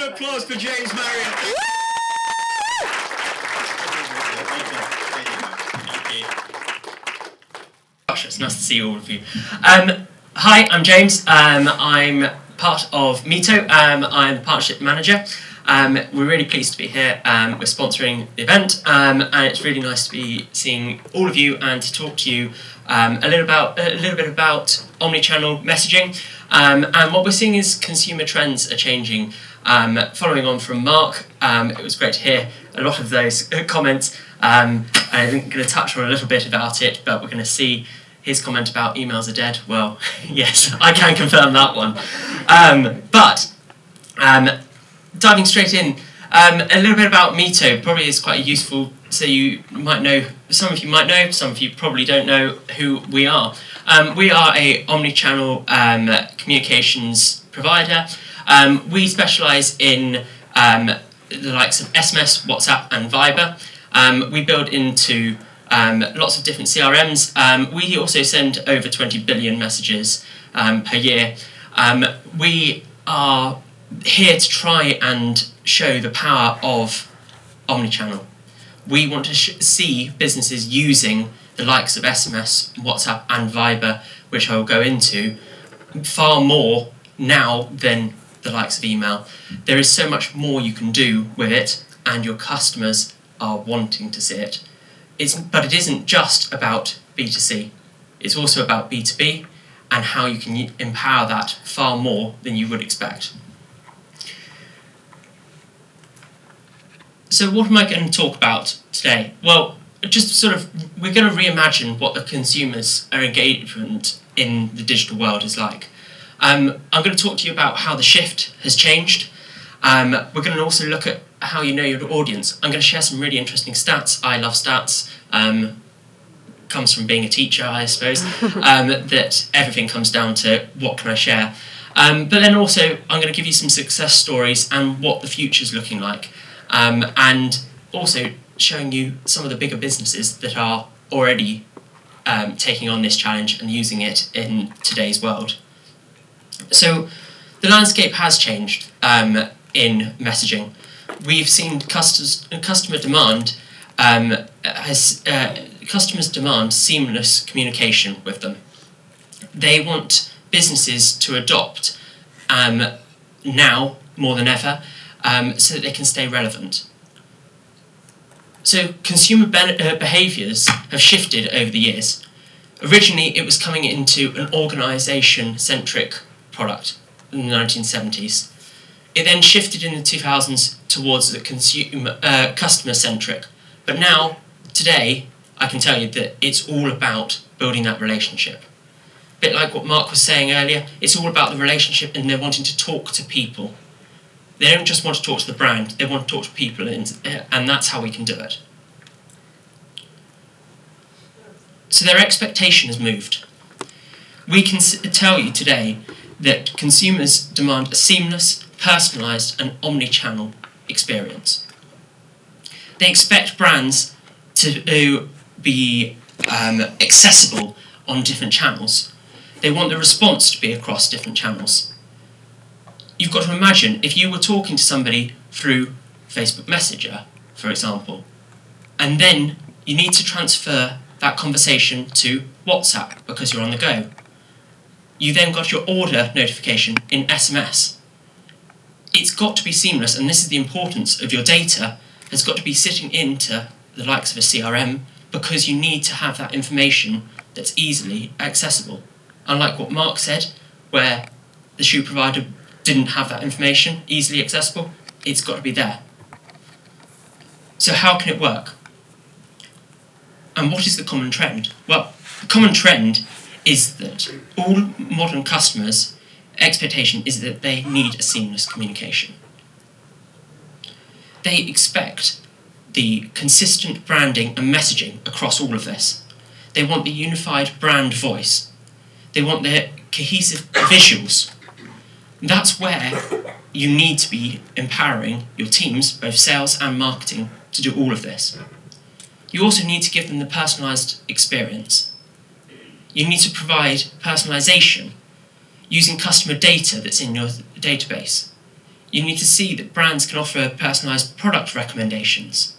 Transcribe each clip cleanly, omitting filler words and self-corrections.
of applause for James Marriott. Gosh, it's nice to see all of you. Hi, I'm James. I'm part of Mitto. I'm the partnership manager. We're really pleased to be here. We're sponsoring the event, and it's really nice to be seeing all of you and to talk to you a little bit about omnichannel messaging. And what we're seeing is consumer trends are changing. Following on from Mark, it was great to hear a lot of those comments. I'm going to touch on a little bit about it, but we're going to see his comment about emails are dead. Well, yes, I can confirm that one. But diving straight in, a little bit about Mitto probably is quite useful. So you might know, some of you might know, some of you probably don't know who we are. We are a omnichannel communications provider. We specialise in the likes of SMS, WhatsApp and Viber. We build into lots of different CRMs. We also send over 20 billion messages per year. We are here to try and show the power of omnichannel. We want to see businesses using the likes of SMS, WhatsApp and Viber, which I will go into, far more now than the likes of email. There is so much more you can do with it, and your customers are wanting to see it. But it isn't just about B2C. It's also about B2B and how you can empower that far more than you would expect. So what am I going to talk about today? Well, just we're going to reimagine what the consumer's engagement in the digital world is like. I'm going to talk to you about how the shift has changed. We're going to also look at how you know your audience. I'm going to share some really interesting stats. I love stats. Comes from being a teacher, I suppose. That everything comes down to what can I share. But then also I'm going to give you some success stories and what the future's looking like. And also showing you some of the bigger businesses that are already taking on this challenge and using it in today's world. So the landscape has changed in messaging. We've seen customer demand customers demand seamless communication with them. They want businesses to adopt now more than ever so that they can stay relevant. So consumer behaviours have shifted over the years. Originally, it was coming into an organisation-centric product in the 1970s. It then shifted in the 2000s towards the customer-centric. But now, today, I can tell you that it's all about building that relationship. A bit like what Mark was saying earlier, it's all about the relationship and they're wanting to talk to people. They don't just want to talk to the brand, they want to talk to people, and that's how we can do it. So their expectation has moved. We can tell you today that consumers demand a seamless, personalised and omni-channel experience. They expect brands to be accessible on different channels. They want the response to be across different channels. You've got to imagine if you were talking to somebody through Facebook Messenger, for example, and then you need to transfer that conversation to WhatsApp because you're on the go. You then got your order notification in SMS. It's got to be seamless, and this is the importance of your data, has got to be sitting into the likes of a CRM because you need to have that information that's easily accessible. Unlike what Mark said, where the shoe provider didn't have that information easily accessible, it's got to be there. So how can it work? And what is the common trend? Well, the common trend is that all modern customers' expectation is that they need a seamless communication. They expect the consistent branding and messaging across all of this. They want the unified brand voice. They want their cohesive visuals. That's where you need to be empowering your teams, both sales and marketing, to do all of this. You also need to give them the personalised experience. You need to provide personalisation using customer data that's in your database. You need to see that brands can offer personalised product recommendations.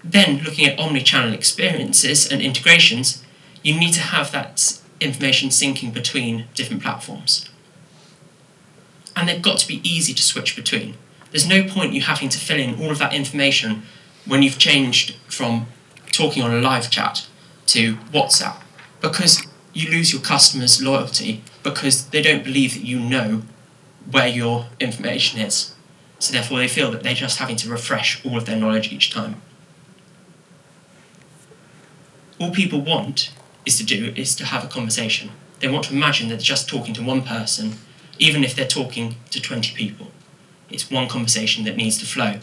Then, looking at omnichannel experiences and integrations, you need to have that information syncing between different platforms. And they've got to be easy to switch between. There's no point you having to fill in all of that information when you've changed from talking on a live chat to WhatsApp, because you lose your customers' loyalty because they don't believe that you know where your information is. So therefore they feel that they're just having to refresh all of their knowledge each time. All people want is to have a conversation. They want to imagine that they're just talking to one person, even if they're talking to 20 people. It's one conversation that needs to flow.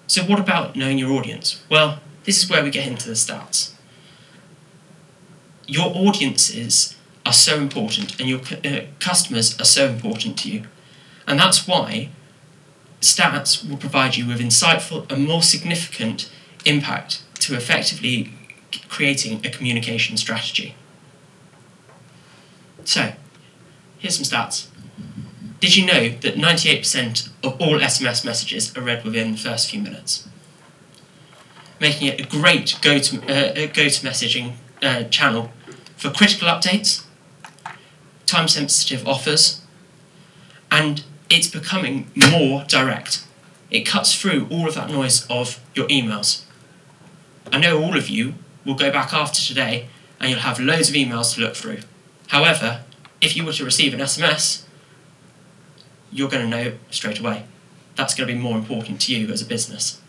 So what about knowing your audience? Well, this is where we get into the stats. Your audiences are so important, and your customers are so important to you. And that's why stats will provide you with insightful and more significant impact to effectively creating a communication strategy. So, here's some stats. Did you know that 98% of all SMS messages are read within the first few minutes? Making it a great go-to messaging channel for critical updates, time-sensitive offers, and it's becoming more direct. It cuts through all of that noise of your emails. I know all of you will go back after today and you'll have loads of emails to look through. However, if you were to receive an SMS, you're going to know straight away. That's going to be more important to you as a business.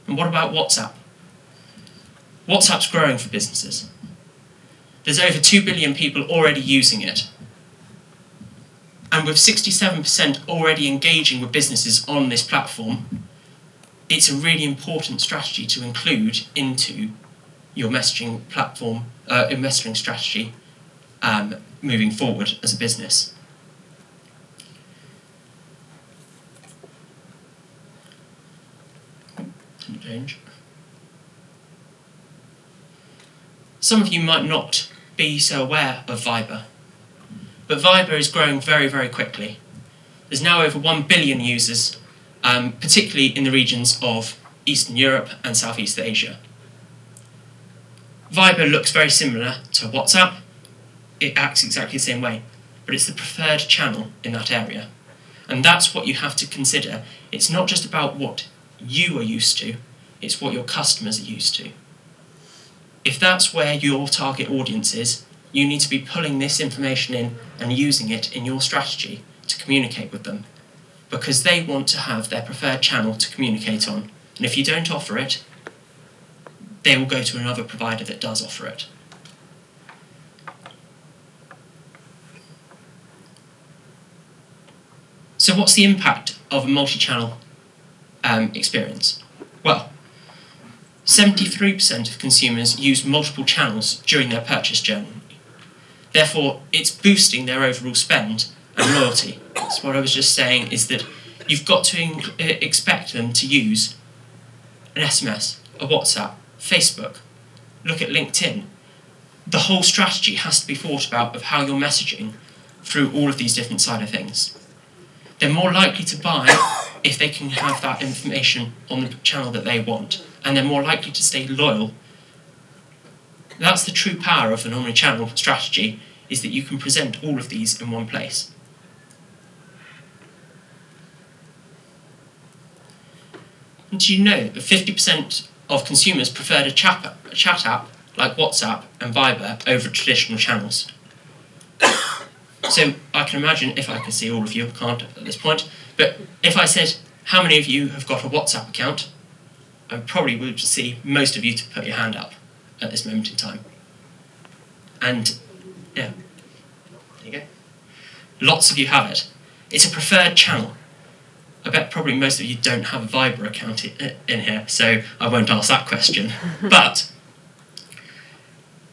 And what about WhatsApp? WhatsApp's growing for businesses. There's over 2 billion people already using it. And with 67% already engaging with businesses on this platform, it's a really important strategy to include into your messaging platform, messaging strategy moving forward as a business. Change. Some of you might not be so aware of Viber, but Viber is growing very, very quickly. There's now over 1 billion users, particularly in the regions of Eastern Europe and Southeast Asia. Viber looks very similar to WhatsApp. It acts exactly the same way, but it's the preferred channel in that area. And that's what you have to consider. It's not just about what you are used to, it's what your customers are used to. If that's where your target audience is, you need to be pulling this information in and using it in your strategy to communicate with them, because they want to have their preferred channel to communicate on. And if you don't offer it, they will go to another provider that does offer it. So what's the impact of a multi-channel experience? Well, 73% of consumers use multiple channels during their purchase journey. Therefore, it's boosting their overall spend and loyalty. So what I was just saying is that you've got to expect them to use an SMS, a WhatsApp, Facebook, look at LinkedIn. The whole strategy has to be thought about of how you're messaging through all of these different side of things. They're more likely to buy if they can have that information on the channel that they want, and they're more likely to stay loyal. That's the true power of an omnichannel strategy, is that you can present all of these in one place. And do you know that 50% of consumers preferred a chat app like WhatsApp and Viber over traditional channels? So I can imagine, if I could see all of you, I can't at this point, but if I said, how many of you have got a WhatsApp account? I probably would see most of you to put your hand up at this moment in time. And yeah, there you go. Lots of you have it. It's a preferred channel. I bet probably most of you don't have a Viber account in here, so I won't ask that question. But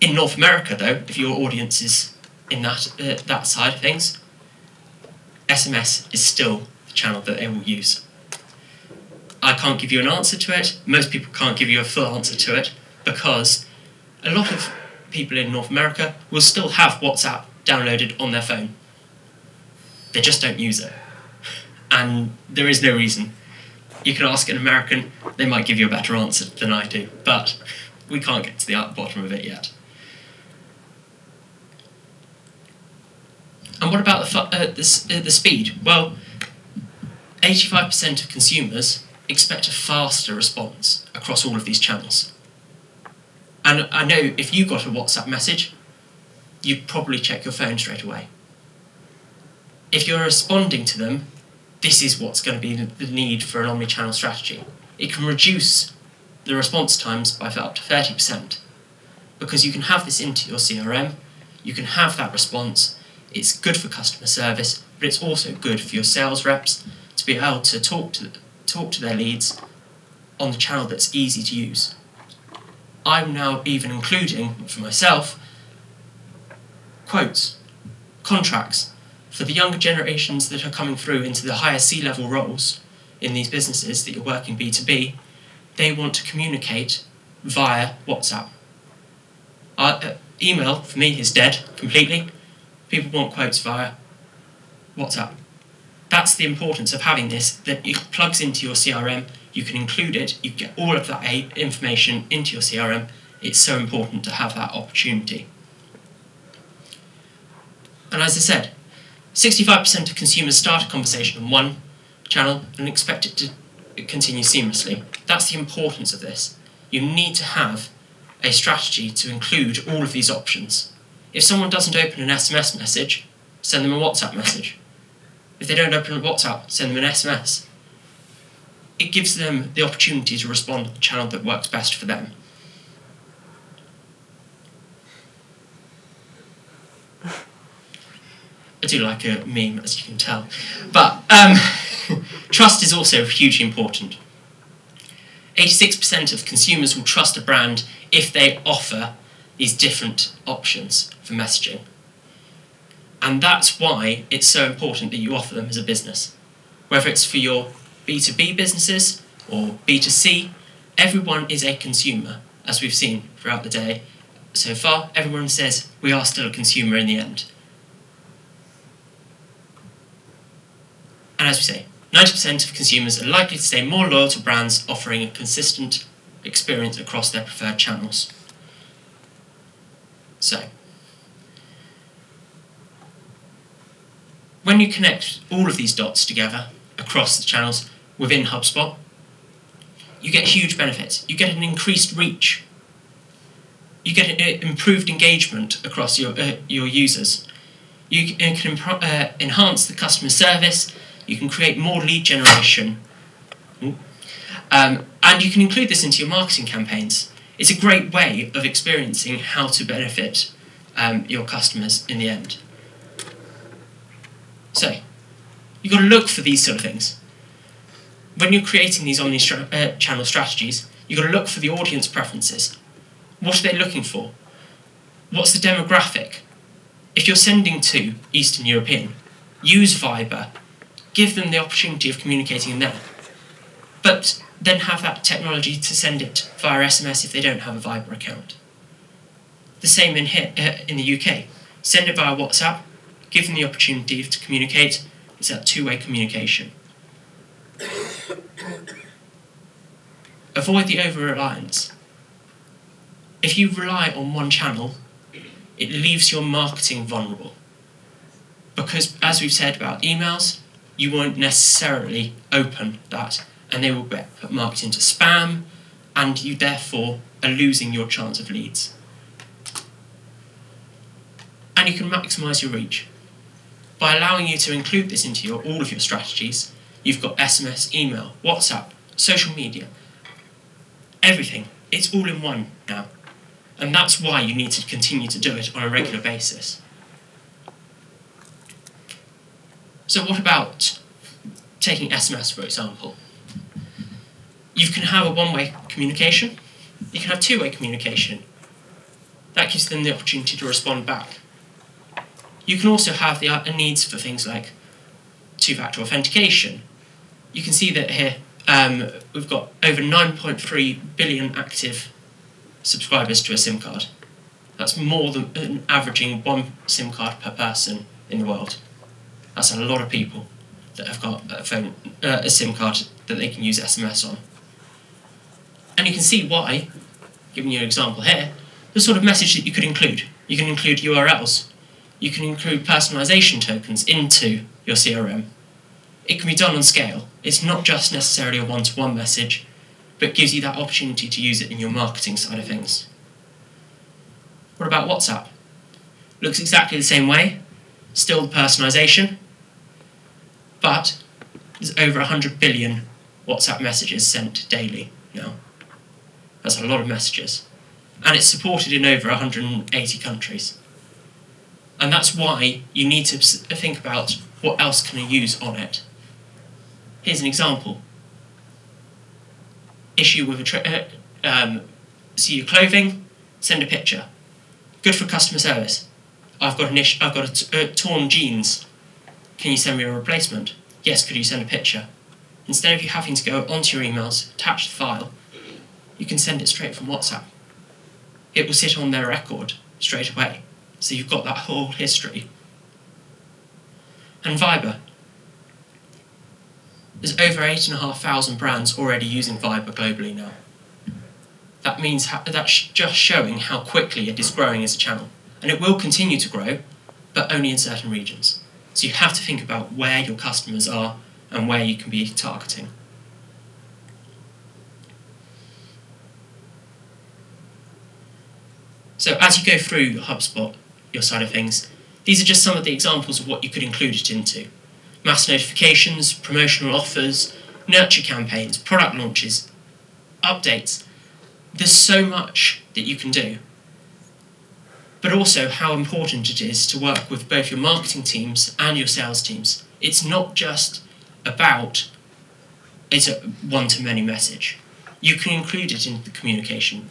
in North America, though, if your audience is in that side of things, SMS is still the channel that they will use. I can't give you an answer to it. Most people can't give you a full answer to it, because a lot of people in North America will still have WhatsApp downloaded on their phone. They just don't use it. And there is no reason. You can ask an American, they might give you a better answer than I do, but we can't get to the bottom of it yet. And what about the speed? Well, 85% of consumers expect a faster response across all of these channels. And I know if you got a WhatsApp message, you'd probably check your phone straight away. If you're responding to them, this is what's going to be the need for an omnichannel strategy. It can reduce the response times by up to 30%, because you can have this into your CRM, you can have that response, it's good for customer service, but it's also good for your sales reps to be able to talk to their leads on the channel that's easy to use. I'm now even including, for myself, quotes, contracts, for the younger generations that are coming through into the higher C-level roles in these businesses that you're working B2B. They want to communicate via WhatsApp. Email, for me, is dead completely. People want quotes via WhatsApp. That's the importance of having this, that it plugs into your CRM, you can include it, you get all of that information into your CRM. It's so important to have that opportunity. And as I said, 65% of consumers start a conversation on one channel and expect it to continue seamlessly. That's the importance of this. You need to have a strategy to include all of these options. If someone doesn't open an SMS message, send them a WhatsApp message. If they don't open a WhatsApp, send them an SMS. It gives them the opportunity to respond to the channel that works best for them. I do like a meme, as you can tell. But trust is also hugely important. 86% of consumers will trust a brand if they offer these different options for messaging. And that's why it's so important that you offer them as a business. Whether it's for your B2B businesses or B2C, everyone is a consumer, as we've seen throughout the day. So far, everyone says we are still a consumer in the end. And as we say, 90% of consumers are likely to stay more loyal to brands offering a consistent experience across their preferred channels. So, when you connect all of these dots together across the channels within HubSpot, you get huge benefits. You get an increased reach. You get an improved engagement across your users. You can enhance the customer service. You can create more lead generation. And you can include this into your marketing campaigns. It's a great way of experiencing how to benefit your customers in the end. So, you've got to look for these sort of things. When you're creating these omni-channel strategies, you've got to look for the audience preferences. What are they looking for? What's the demographic? If you're sending to Eastern European, use Viber. Give them the opportunity of communicating in there. But then have that technology to send it via SMS if they don't have a Viber account. The same in here in the UK. Send it via WhatsApp. Give them the opportunity to communicate. It's that two-way communication. Avoid the over-reliance. If you rely on one channel, it leaves your marketing vulnerable. Because, as we've said about emails, you won't necessarily open that, and they will get marked into spam, and you therefore are losing your chance of leads. And you can maximise your reach. By allowing you to include this into all of your strategies, you've got SMS, email, WhatsApp, social media, everything. It's all in one now. And that's why you need to continue to do it on a regular basis. So what about taking SMS, for example? You can have a one-way communication. You can have two-way communication. That gives them the opportunity to respond back. You can also have the needs for things like two-factor authentication. You can see that here we've got over 9.3 billion active subscribers to a SIM card. That's more than averaging 1 SIM card per person in the world. That's a lot of people that have got a SIM card that they can use SMS on. And you can see why, giving you an example here, the sort of message that you could include. You can include URLs. You can include personalization tokens into your CRM. It can be done on scale. It's not just necessarily a one-to-one message, but gives you that opportunity to use it in your marketing side of things. What about WhatsApp? Looks exactly the same way, still the personalization, but there's over 100 billion WhatsApp messages sent daily now. That's a lot of messages. And it's supported in over 180 countries. And that's why you need to think about what else can I use on it. Here's an example. Issue with see your clothing, send a picture. Good for customer service. I've got torn jeans. Can you send me a replacement? Yes, could you send a picture? Instead of you having to go onto your emails, attach the file, you can send it straight from WhatsApp. It will sit on their record straight away. So you've got that whole history. And Viber. There's over 8,500 brands already using Viber globally now. That means that's just showing how quickly it is growing as a channel. And it will continue to grow, but only in certain regions. So you have to think about where your customers are and where you can be targeting. So as you go through your HubSpot, your side of things, these are just some of the examples of what you could include it into. Mass notifications, promotional offers, nurture campaigns, product launches, updates. There's so much that you can do. But also how important it is to work with both your marketing teams and your sales teams. It's not just about it's a one-to-many message. You can include it in the communication.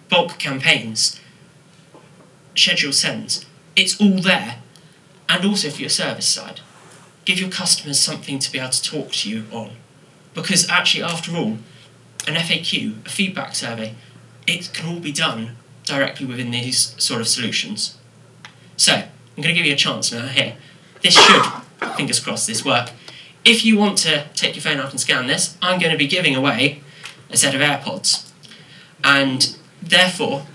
Bulk campaigns, schedule sends, it's all there. And also for your service side. Give your customers something to be able to talk to you on. Because actually, after all, an FAQ, a feedback survey, it can all be done directly within these sort of solutions. So, I'm going to give you a chance now here. This should, fingers crossed, this work. If you want to take your phone out and scan this, I'm going to be giving away a set of AirPods. And therefore,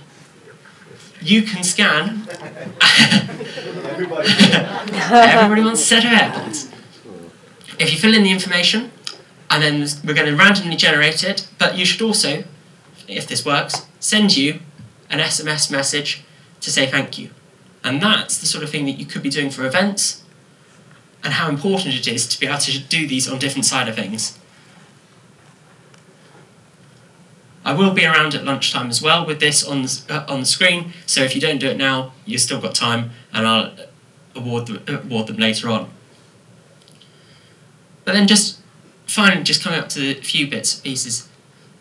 you can scan. Everybody wants a set of AirPods. If you fill in the information, and then we're going to randomly generate it, but you should also, if this works, send you an SMS message to say thank you. And that's the sort of thing that you could be doing for events, and how important it is to be able to do these on different side of things. I will be around at lunchtime as well with this on the screen, so if you don't do it now, you've still got time, and I'll award them later on. But then finally, just coming up to the few bits and pieces,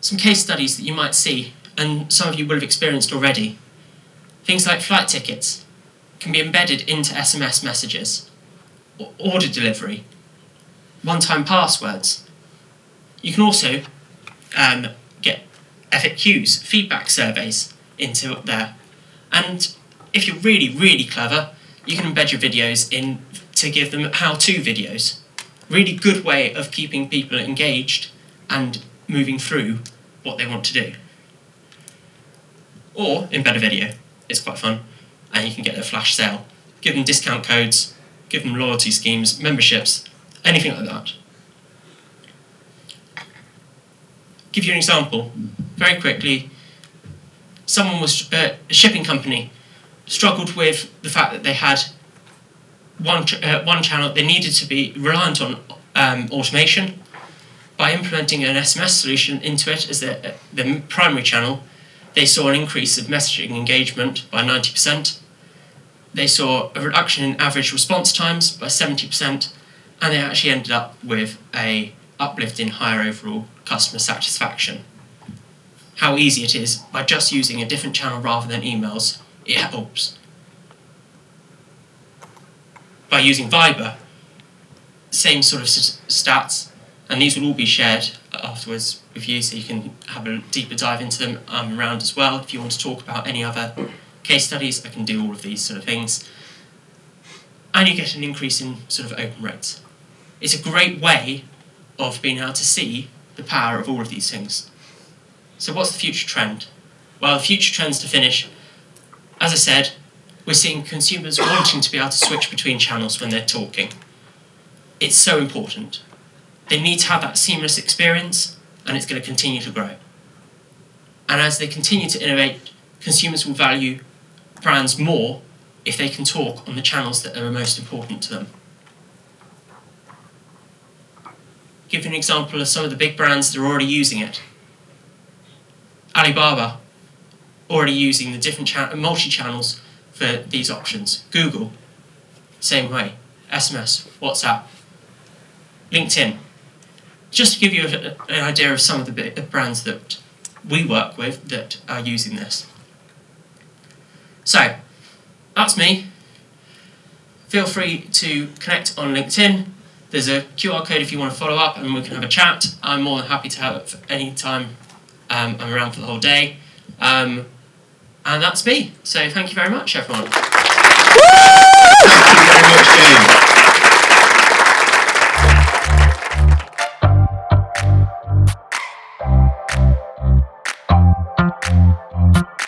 some case studies that you might see, and some of you will have experienced already. Things like flight tickets can be embedded into SMS messages, order delivery, one-time passwords. You can also get FAQs, feedback surveys into there. And if you're really, really clever, you can embed your videos in to give them how-to videos. Really good way of keeping people engaged and moving through what they want to do. Or embed a video. It's quite fun, and you can get a flash sale. Give them discount codes, give them loyalty schemes, memberships, anything like that. Give you an example. Very quickly, someone was a shipping company struggled with the fact that they had one channel. They needed to be reliant on automation. By implementing an SMS solution into it as the primary channel, they saw an increase of messaging engagement by 90%. They saw a reduction in average response times by 70%, and they actually ended up with an uplift in higher overall customer satisfaction. How easy it is by just using a different channel rather than emails, it helps. By using Viber, same sort of stats, and these will all be shared afterwards with you so you can have a deeper dive into them. I'm around as well if you want to talk about any other case studies, I can do all of these sort of things. And you get an increase in sort of open rates. It's a great way of being able to see the power of all of these things. So what's the future trend? Well, the future trends to finish, as I said, we're seeing consumers wanting to be able to switch between channels when they're talking. It's so important. They need to have that seamless experience, and it's going to continue to grow. And as they continue to innovate, consumers will value brands more if they can talk on the channels that are most important to them. Give you an example of some of the big brands that are already using it. Alibaba, already using the different multi-channels for these options. Google, same way. SMS, WhatsApp, LinkedIn. Just to give you an idea of some of the brands that we work with that are using this. So, that's me. Feel free to connect on LinkedIn. There's a QR code if you want to follow up and we can have a chat. I'm more than happy to have it any time. I'm around for the whole day. And that's me. So thank you very much, everyone. Thank you very much, James.